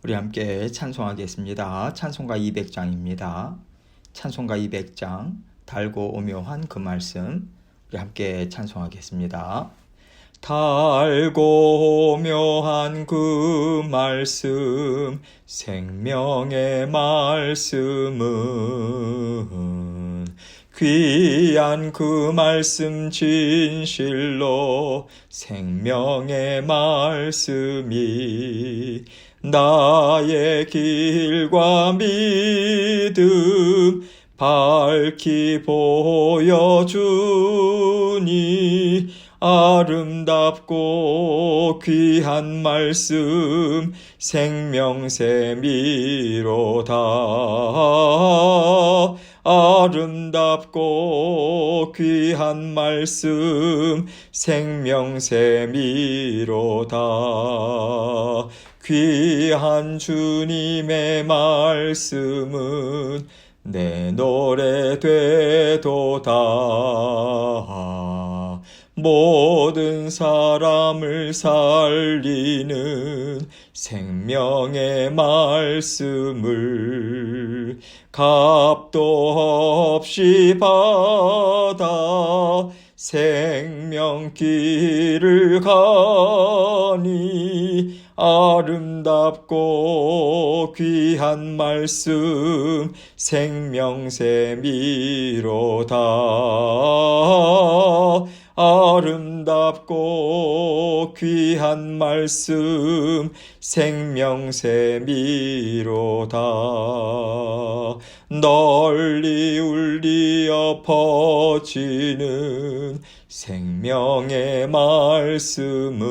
우리 함께 찬송하겠습니다. 찬송가 200장입니다. 찬송가 200장 달고 오묘한 그 말씀 우리 함께 찬송하겠습니다. 달고 오묘한 그 말씀 생명의 말씀은 귀한 그 말씀 진실로 생명의 말씀이 나의 길과 믿음 밝히 보여주니 아름답고 귀한 말씀 생명샘이로다. 아름답고 귀한 말씀 생명샘이로다. 귀한 주님의 말씀은 내 노래 되도다. 모든 사람을 살리는 생명의 말씀을 값도 없이 받아 생명길을 가니 아름답고 귀한 말씀 생명샘이로다. 아름답고 귀한 말씀 생명샘이로다. 널리 울리어 퍼지는 생명의 말씀은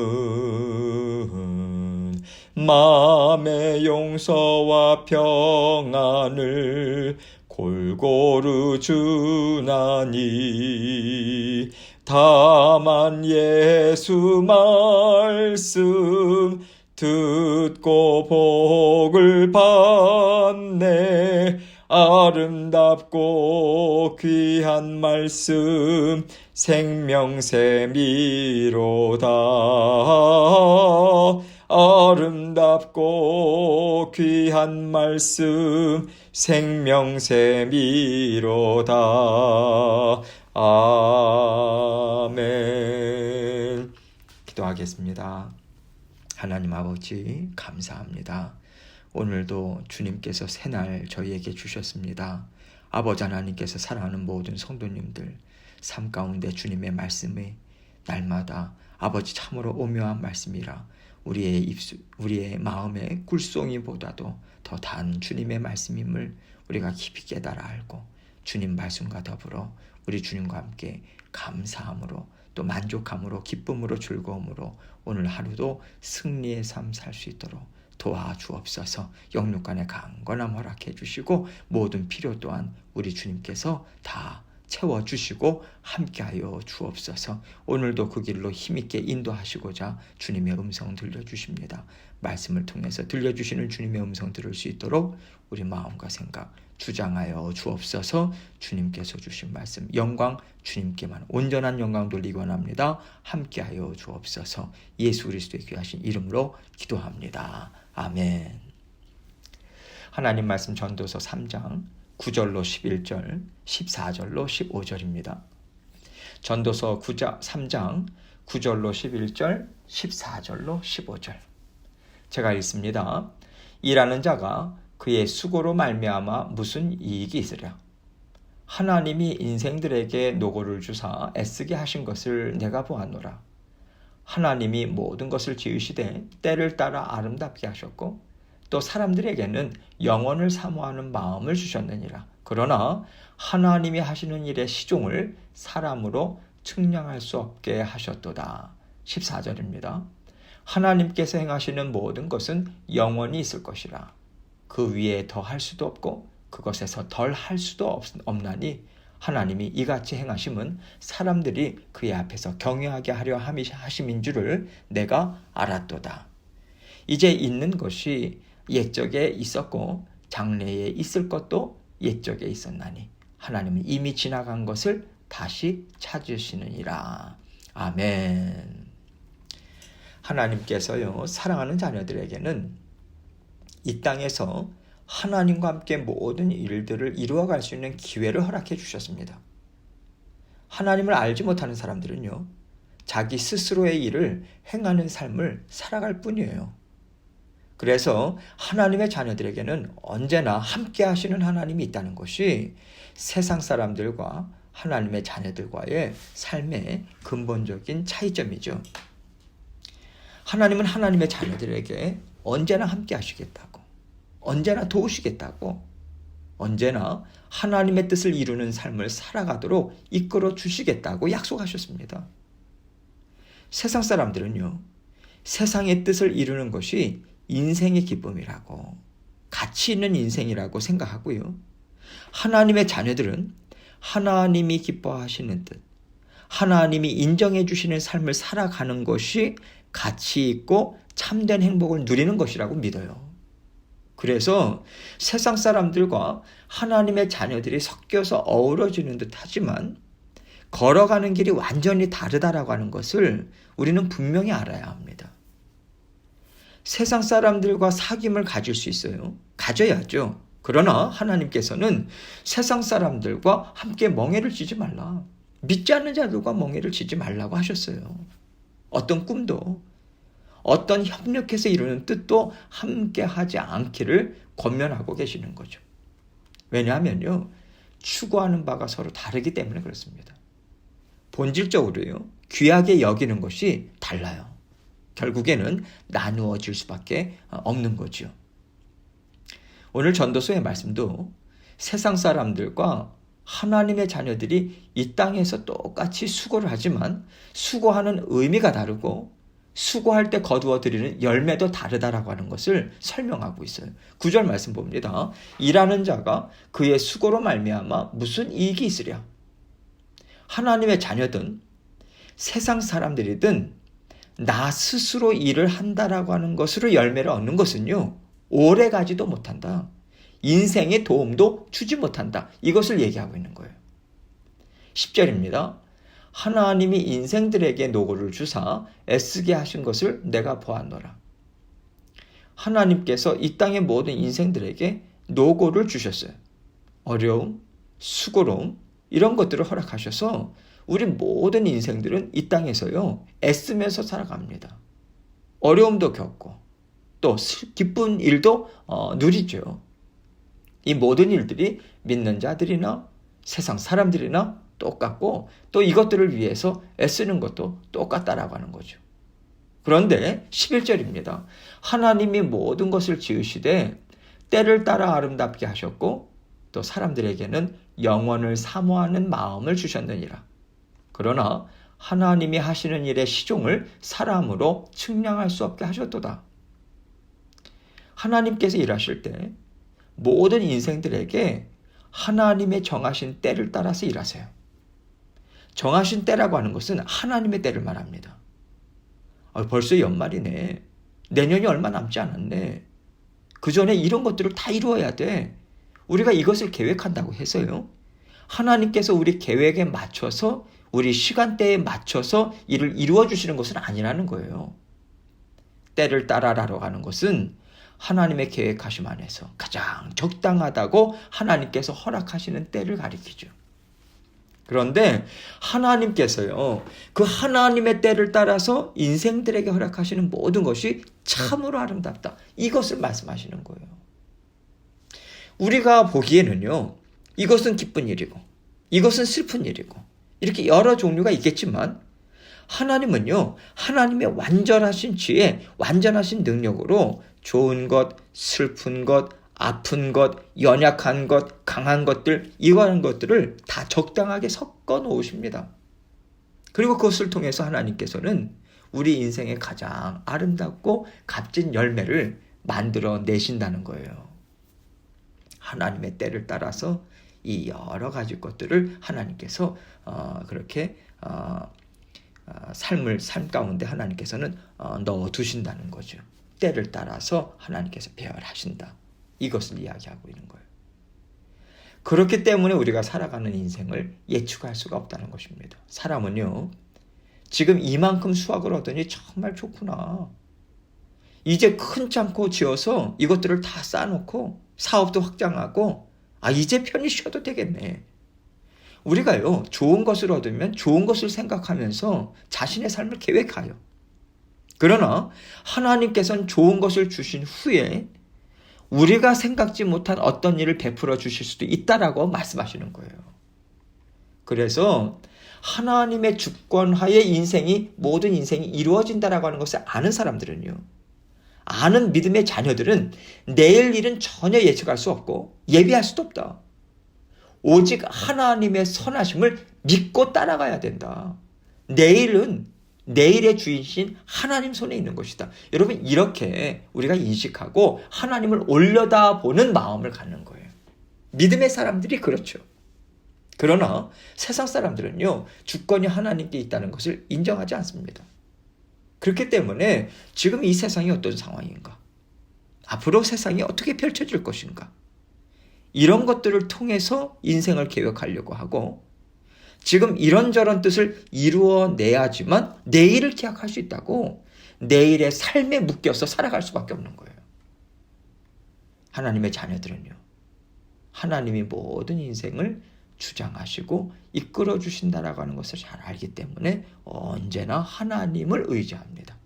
마음의 용서와 평안을 골고루 주나니 다만 예수 말씀 듣고 복을 받네. 아름답고 귀한 말씀 생명샘이로다. 아름답고 귀한 말씀 생명샘이로다. 아멘. 기도하겠습니다. 하나님 아버지 감사합니다. 오늘도 주님께서 새날 저희에게 주셨습니다. 아버지 하나님께서 사랑하는 모든 성도님들 삶 가운데 주님의 말씀이 날마다 아버지 참으로 오묘한 말씀이라 우리의 마음의 꿀송이보다도 더 단 주님의 말씀임을 우리가 깊이 깨달아 알고 주님 말씀과 더불어 우리 주님과 함께 감사함으로 또 만족함으로 기쁨으로 즐거움으로 오늘 하루도 승리의 삶 살 수 있도록 도와주옵소서. 영육간의 강건함 허락해 주시고 모든 필요 또한 우리 주님께서 다 채워주시고 함께하여 주옵소서. 오늘도 그 길로 힘있게 인도하시고자 주님의 음성 들려주십니다. 말씀을 통해서 들려주시는 주님의 음성 들을 수 있도록 우리 마음과 생각 주장하여 주옵소서. 주님께서 주신 말씀 영광 주님께만 온전한 영광 돌리기 원합니다. 함께하여 주옵소서. 예수 그리스도의 귀하신 이름으로 기도합니다. 아멘. 하나님 말씀 전도서 3장 9절로 11절 14절로 15절입니다. 전도서 3장 9절로 11절 14절로 15절 제가 읽습니다. 일하는 자가 그의 수고로 말미암아 무슨 이익이 있으랴. 하나님이 인생들에게 노고를 주사 애쓰게 하신 것을 내가 보았노라. 하나님이 모든 것을 지으시되 때를 따라 아름답게 하셨고 또 사람들에게는 영원을 사모하는 마음을 주셨느니라. 그러나 하나님이 하시는 일의 시종을 사람으로 측량할 수 없게 하셨도다. 14절입니다. 하나님께서 행하시는 모든 것은 영원히 있을 것이라. 그 위에 더 할 수도 없고 그것에서 덜 할 수도 없나니 하나님이 이같이 행하심은 사람들이 그의 앞에서 경외하게 하려 하심인 줄을 내가 알았도다. 이제 있는 것이 옛적에 있었고 장래에 있을 것도 옛적에 있었나니 하나님은 이미 지나간 것을 다시 찾으시느니라. 아멘. 하나님께서요, 사랑하는 자녀들에게는 이 땅에서 하나님과 함께 모든 일들을 이루어갈 수 있는 기회를 허락해 주셨습니다. 하나님을 알지 못하는 사람들은요, 자기 스스로의 일을 행하는 삶을 살아갈 뿐이에요. 그래서 하나님의 자녀들에게는 언제나 함께 하시는 하나님이 있다는 것이 세상 사람들과 하나님의 자녀들과의 삶의 근본적인 차이점이죠. 하나님은 하나님의 자녀들에게 언제나 함께 하시겠다고, 언제나 도우시겠다고, 언제나 하나님의 뜻을 이루는 삶을 살아가도록 이끌어 주시겠다고 약속하셨습니다. 세상 사람들은요, 세상의 뜻을 이루는 것이 인생의 기쁨이라고, 가치 있는 인생이라고 생각하고요. 하나님의 자녀들은 하나님이 기뻐하시는 뜻, 하나님이 인정해 주시는 삶을 살아가는 것이 가치 있고 참된 행복을 누리는 것이라고 믿어요. 그래서 세상 사람들과 하나님의 자녀들이 섞여서 어우러지는 듯 하지만 걸어가는 길이 완전히 다르다라고 하는 것을 우리는 분명히 알아야 합니다. 세상 사람들과 사귐을 가질 수 있어요. 가져야죠. 그러나 하나님께서는 세상 사람들과 함께 멍에를 지지 말라. 믿지 않는 자들과 멍에를 지지 말라고 하셨어요. 어떤 꿈도, 어떤 협력해서 이루는 뜻도 함께 하지 않기를 권면하고 계시는 거죠. 왜냐하면요, 추구하는 바가 서로 다르기 때문에 그렇습니다. 본질적으로요, 귀하게 여기는 것이 달라요. 결국에는 나누어질 수밖에 없는 거죠. 오늘 전도서의 말씀도 세상 사람들과 하나님의 자녀들이 이 땅에서 똑같이 수고를 하지만 수고하는 의미가 다르고 수고할 때 거두어들이는 열매도 다르다라고 하는 것을 설명하고 있어요. 9절 말씀 봅니다. 일하는 자가 그의 수고로 말미암아 무슨 이익이 있으랴. 하나님의 자녀든 세상 사람들이든 나 스스로 일을 한다라고 하는 것으로 열매를 얻는 것은요, 오래 가지도 못한다. 인생에 도움도 주지 못한다. 이것을 얘기하고 있는 거예요. 10절입니다. 하나님이 인생들에게 노고를 주사 애쓰게 하신 것을 내가 보았노라. 하나님께서 이 땅의 모든 인생들에게 노고를 주셨어요. 어려움, 수고로움, 이런 것들을 허락하셔서 우리 모든 인생들은 이 땅에서요, 애쓰면서 살아갑니다. 어려움도 겪고 또 기쁜 일도 누리죠. 이 모든 일들이 믿는 자들이나 세상 사람들이나 똑같고 또 이것들을 위해서 애쓰는 것도 똑같다라고 하는 거죠. 그런데 11절입니다. 하나님이 모든 것을 지으시되 때를 따라 아름답게 하셨고 또 사람들에게는 영원을 사모하는 마음을 주셨느니라. 그러나 하나님이 하시는 일의 시종을 사람으로 측량할 수 없게 하셨도다. 하나님께서 일하실 때 모든 인생들에게 하나님의 정하신 때를 따라서 일하세요. 정하신 때라고 하는 것은 하나님의 때를 말합니다. 벌써 연말이네. 내년이 얼마 남지 않았네. 그 전에 이런 것들을 다 이루어야 돼. 우리가 이것을 계획한다고 해서요, 하나님께서 우리 계획에 맞춰서 우리 시간대에 맞춰서 일을 이루어 주시는 것은 아니라는 거예요. 때를 따라라고 하는 것은 하나님의 계획하심 안에서 가장 적당하다고 하나님께서 허락하시는 때를 가리키죠. 그런데 하나님께서요, 그 하나님의 때를 따라서 인생들에게 허락하시는 모든 것이 참으로 아름답다. 이것을 말씀하시는 거예요. 우리가 보기에는요, 이것은 기쁜 일이고 이것은 슬픈 일이고 이렇게 여러 종류가 있겠지만 하나님은요, 하나님의 완전하신 지혜, 완전하신 능력으로 좋은 것, 슬픈 것, 아픈 것, 연약한 것, 강한 것들, 이러한 것들을 다 적당하게 섞어 놓으십니다. 그리고 그것을 통해서 하나님께서는 우리 인생의 가장 아름답고 값진 열매를 만들어 내신다는 거예요. 하나님의 때를 따라서 이 여러 가지 것들을 하나님께서 그렇게 삶 가운데 하나님께서는 넣어두신다는 거죠. 때를 따라서 하나님께서 배열하신다. 이것을 이야기하고 있는 거예요. 그렇기 때문에 우리가 살아가는 인생을 예측할 수가 없다는 것입니다. 사람은요, 지금 이만큼 수확을 얻으니 정말 좋구나. 이제 큰 창고 지어서 이것들을 다 쌓아놓고 사업도 확장하고 이제 편히 쉬어도 되겠네. 우리가요, 좋은 것을 얻으면 좋은 것을 생각하면서 자신의 삶을 계획하여. 그러나 하나님께서는 좋은 것을 주신 후에 우리가 생각지 못한 어떤 일을 베풀어 주실 수도 있다라고 말씀하시는 거예요. 그래서 하나님의 주권하에 모든 인생이 이루어진다라고 하는 것을 아는 사람들은요, 아는 믿음의 자녀들은 내일 일은 전혀 예측할 수 없고 예비할 수도 없다. 오직 하나님의 선하심을 믿고 따라가야 된다. 내일은 내일의 주인신 하나님 손에 있는 것이다. 여러분, 이렇게 우리가 인식하고 하나님을 올려다보는 마음을 갖는 거예요. 믿음의 사람들이 그렇죠. 그러나 세상 사람들은요, 주권이 하나님께 있다는 것을 인정하지 않습니다. 그렇기 때문에 지금 이 세상이 어떤 상황인가? 앞으로 세상이 어떻게 펼쳐질 것인가? 이런 것들을 통해서 인생을 계획하려고 하고, 지금 이런저런 뜻을 이루어내야지만 내일을 기약할 수 있다고 내일의 삶에 묶여서 살아갈 수밖에 없는 거예요. 하나님의 자녀들은요, 하나님이 모든 인생을 주장하시고 이끌어 주신다라고 하는 것을 잘 알기 때문에 언제나 하나님을 의지합니다.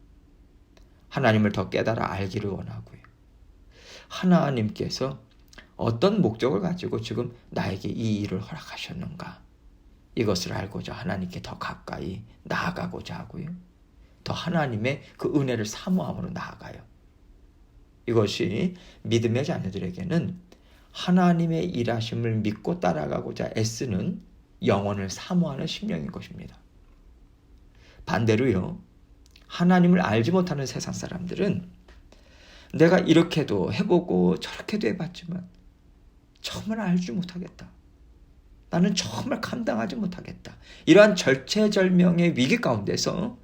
하나님을 더 깨달아 알기를 원하고요. 하나님께서 어떤 목적을 가지고 지금 나에게 이 일을 허락하셨는가, 이것을 알고자 하나님께 더 가까이 나아가고자 하고요. 더 하나님의 그 은혜를 사모함으로 나아가요. 이것이 믿음의 자녀들에게는 하나님의 일하심을 믿고 따라가고자 애쓰는 영혼을 사모하는 심령인 것입니다. 반대로요, 하나님을 알지 못하는 세상 사람들은 내가 이렇게도 해보고 저렇게도 해봤지만 정말 알지 못하겠다. 나는 정말 감당하지 못하겠다. 이러한 절체절명의 위기 가운데서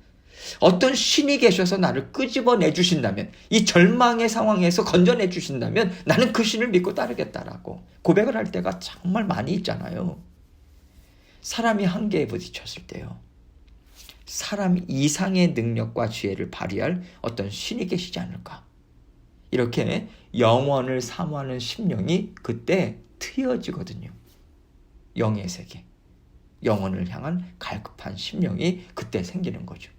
어떤 신이 계셔서 나를 끄집어내 주신다면, 이 절망의 상황에서 건져내 주신다면 나는 그 신을 믿고 따르겠다라고 고백을 할 때가 정말 많이 있잖아요. 사람이 한계에 부딪혔을 때요, 사람 이상의 능력과 지혜를 발휘할 어떤 신이 계시지 않을까. 이렇게 영원을 사모하는 심령이 그때 트여지거든요. 영의 세계, 영혼을 향한 갈급한 심령이 그때 생기는 거죠.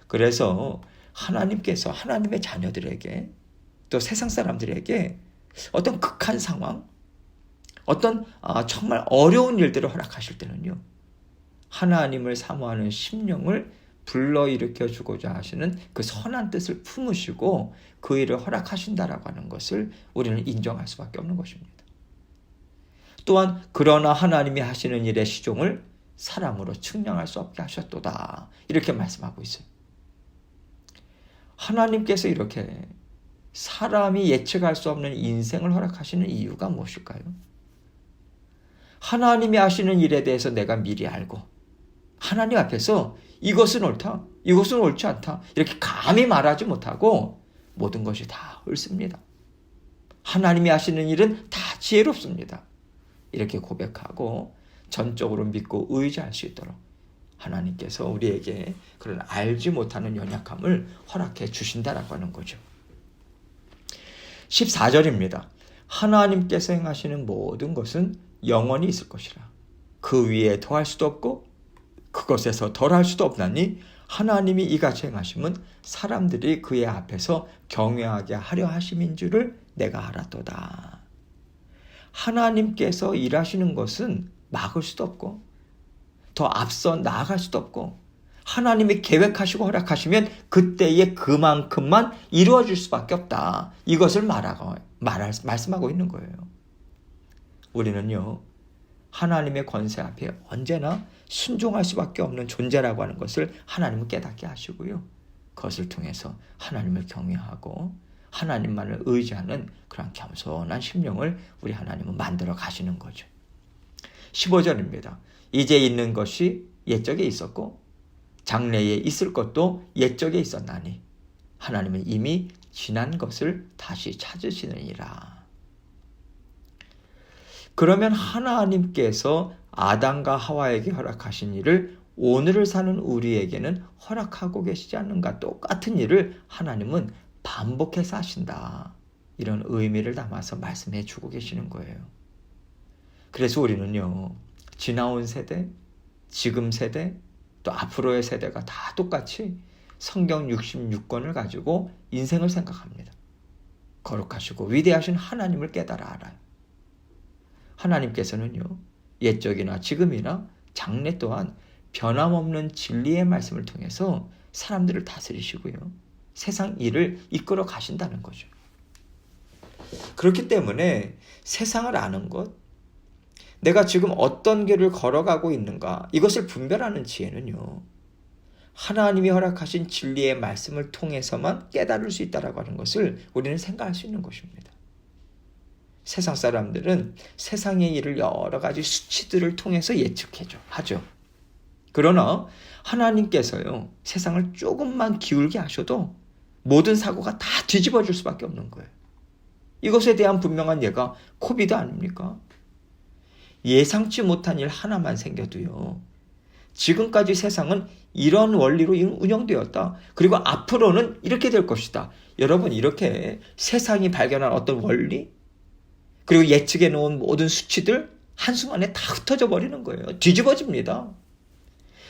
그래서 하나님께서 하나님의 자녀들에게, 또 세상 사람들에게 어떤 극한 상황, 어떤 정말 어려운 일들을 허락하실 때는요, 하나님을 사모하는 심령을 불러일으켜 주고자 하시는 그 선한 뜻을 품으시고 그 일을 허락하신다라고 하는 것을 우리는 인정할 수밖에 없는 것입니다. 또한 그러나 하나님이 하시는 일의 시종을 사람으로 측량할 수 없게 하셨도다, 이렇게 말씀하고 있어요. 하나님께서 이렇게 사람이 예측할 수 없는 인생을 허락하시는 이유가 무엇일까요? 하나님이 하시는 일에 대해서 내가 미리 알고 하나님 앞에서 이것은 옳다, 이것은 옳지 않다, 이렇게 감히 말하지 못하고 모든 것이 다 옳습니다. 하나님이 하시는 일은 다 지혜롭습니다. 이렇게 고백하고 전적으로 믿고 의지할 수 있도록 하나님께서 우리에게 그런 알지 못하는 연약함을 허락해 주신다라고 하는 거죠. 14절입니다. 하나님께서 행하시는 모든 것은 영원히 있을 것이라. 그 위에 더할 수도 없고 그것에서 덜할 수도 없나니 하나님이 이같이 행하심은 사람들이 그의 앞에서 경외하게 하려 하심인 줄을 내가 알았도다. 하나님께서 일하시는 것은 막을 수도 없고 더 앞서 나아갈 수도 없고, 하나님이 계획하시고 허락하시면 그때에 그만큼만 이루어질 수밖에 없다. 이것을 말씀하고 있는 거예요. 우리는요, 하나님의 권세 앞에 언제나 순종할 수밖에 없는 존재라고 하는 것을 하나님은 깨닫게 하시고요, 그것을 통해서 하나님을 경외하고 하나님만을 의지하는 그런 겸손한 심령을 우리 하나님은 만들어 가시는 거죠. 15절입니다. 이제 있는 것이 옛적에 있었고 장래에 있을 것도 옛적에 있었나니 하나님은 이미 지난 것을 다시 찾으시느니라. 그러면 하나님께서 아담과 하와에게 허락하신 일을 오늘을 사는 우리에게는 허락하고 계시지 않는가? 똑같은 일을 하나님은 반복해서 하신다. 이런 의미를 담아서 말씀해 주고 계시는 거예요. 그래서 우리는요, 지나온 세대, 지금 세대, 또 앞으로의 세대가 다 똑같이 성경 66권을 가지고 인생을 생각합니다. 거룩하시고 위대하신 하나님을 깨달아 알아요. 하나님께서는요, 옛적이나 지금이나 장래 또한 변함없는 진리의 말씀을 통해서 사람들을 다스리시고요, 세상 일을 이끌어 가신다는 거죠. 그렇기 때문에 세상을 아는 것, 내가 지금 어떤 길을 걸어가고 있는가, 이것을 분별하는 지혜는요, 하나님이 허락하신 진리의 말씀을 통해서만 깨달을 수 있다라고 하는 것을 우리는 생각할 수 있는 것입니다. 세상 사람들은 세상의 일을 여러 가지 수치들을 통해서 예측하죠. 그러나 하나님께서요, 세상을 조금만 기울게 하셔도 모든 사고가 다 뒤집어질 수밖에 없는 거예요. 이것에 대한 분명한 예가 코비드 아닙니까? 예상치 못한 일 하나만 생겨도요, 지금까지 세상은 이런 원리로 운영되었다. 그리고 앞으로는 이렇게 될 것이다. 여러분, 이렇게 세상이 발견한 어떤 원리, 그리고 예측해 놓은 모든 수치들 한순간에 다 흩어져 버리는 거예요. 뒤집어집니다.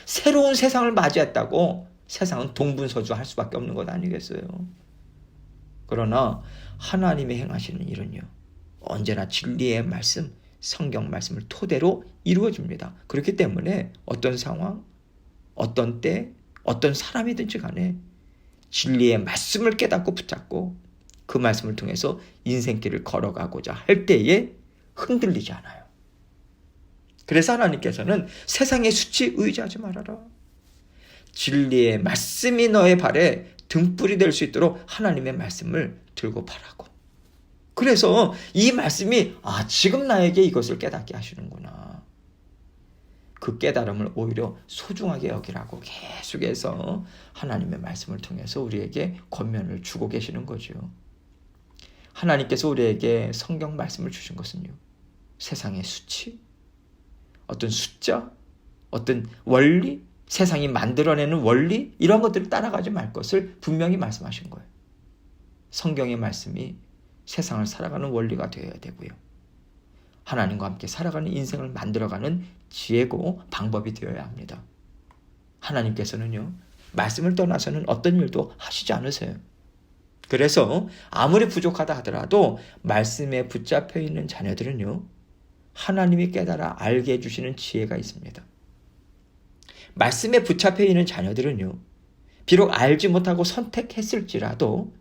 새로운 세상을 맞이했다고 세상은 동분서주할 수밖에 없는 것 아니겠어요? 그러나 하나님이 행하시는 일은요, 언제나 진리의 말씀, 성경 말씀을 토대로 이루어집니다. 그렇기 때문에 어떤 상황, 어떤 때, 어떤 사람이든지 간에 진리의 말씀을 깨닫고 붙잡고 그 말씀을 통해서 인생길을 걸어가고자 할 때에 흔들리지 않아요. 그래서 하나님께서는 세상의 수치 의지하지 말아라. 진리의 말씀이 너의 발에 등불이 될 수 있도록 하나님의 말씀을 들고 바라고. 그래서 이 말씀이 지금 나에게 이것을 깨닫게 하시는구나. 그 깨달음을 오히려 소중하게 여기라고 계속해서 하나님의 말씀을 통해서 우리에게 권면을 주고 계시는 거죠. 하나님께서 우리에게 성경 말씀을 주신 것은요, 세상의 수치, 어떤 숫자, 어떤 원리, 세상이 만들어내는 원리, 이런 것들을 따라가지 말 것을 분명히 말씀하신 거예요. 성경의 말씀이 세상을 살아가는 원리가 되어야 되고요, 하나님과 함께 살아가는 인생을 만들어가는 지혜고 방법이 되어야 합니다. 하나님께서는요, 말씀을 떠나서는 어떤 일도 하시지 않으세요. 그래서 아무리 부족하다 하더라도 말씀에 붙잡혀 있는 자녀들은요, 하나님이 깨달아 알게 해주시는 지혜가 있습니다. 말씀에 붙잡혀 있는 자녀들은요, 비록 알지 못하고 선택했을지라도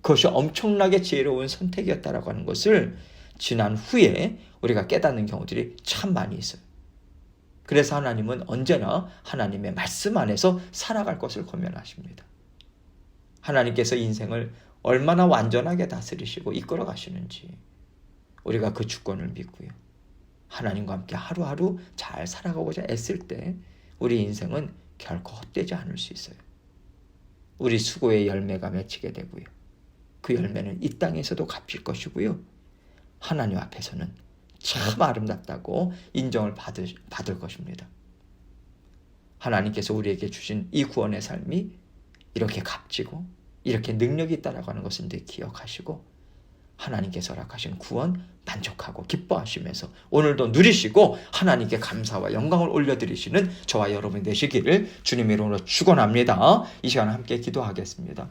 그것이 엄청나게 지혜로운 선택이었다라고 하는 것을 지난 후에 우리가 깨닫는 경우들이 참 많이 있어요. 그래서 하나님은 언제나 하나님의 말씀 안에서 살아갈 것을 권면하십니다. 하나님께서 인생을 얼마나 완전하게 다스리시고 이끌어 가시는지 우리가 그 주권을 믿고요, 하나님과 함께 하루하루 잘 살아가고자 애쓸 때 우리 인생은 결코 헛되지 않을 수 있어요. 우리 수고의 열매가 맺히게 되고요, 그 열매는 이 땅에서도 갚일 것이고요, 하나님 앞에서는 참 아름답다고 인정을 받을 것입니다. 하나님께서 우리에게 주신 이 구원의 삶이 이렇게 값지고 이렇게 능력이 있다라고 하는 것을 늘 기억하시고 하나님께서 허락하신 구원 만족하고 기뻐하시면서 오늘도 누리시고 하나님께 감사와 영광을 올려드리시는 저와 여러분이 되시기를 주님의 이름으로 축원합니다. 이 시간에 함께 기도하겠습니다.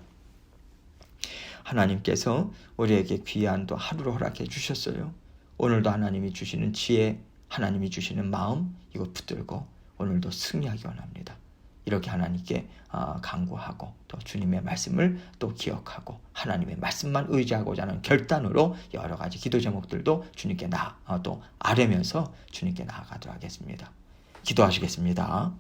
하나님께서 우리에게 귀한 또 하루를 허락해 주셨어요. 오늘도 하나님이 주시는 지혜, 하나님이 주시는 마음, 이거 붙들고 오늘도 승리하기 원합니다. 이렇게 하나님께 간구하고 또 주님의 말씀을 또 기억하고 하나님의 말씀만 의지하고자 하는 결단으로 여러 가지 기도 제목들도 주님께 또 아뢰면서 주님께 나아가도록 하겠습니다. 기도하시겠습니다.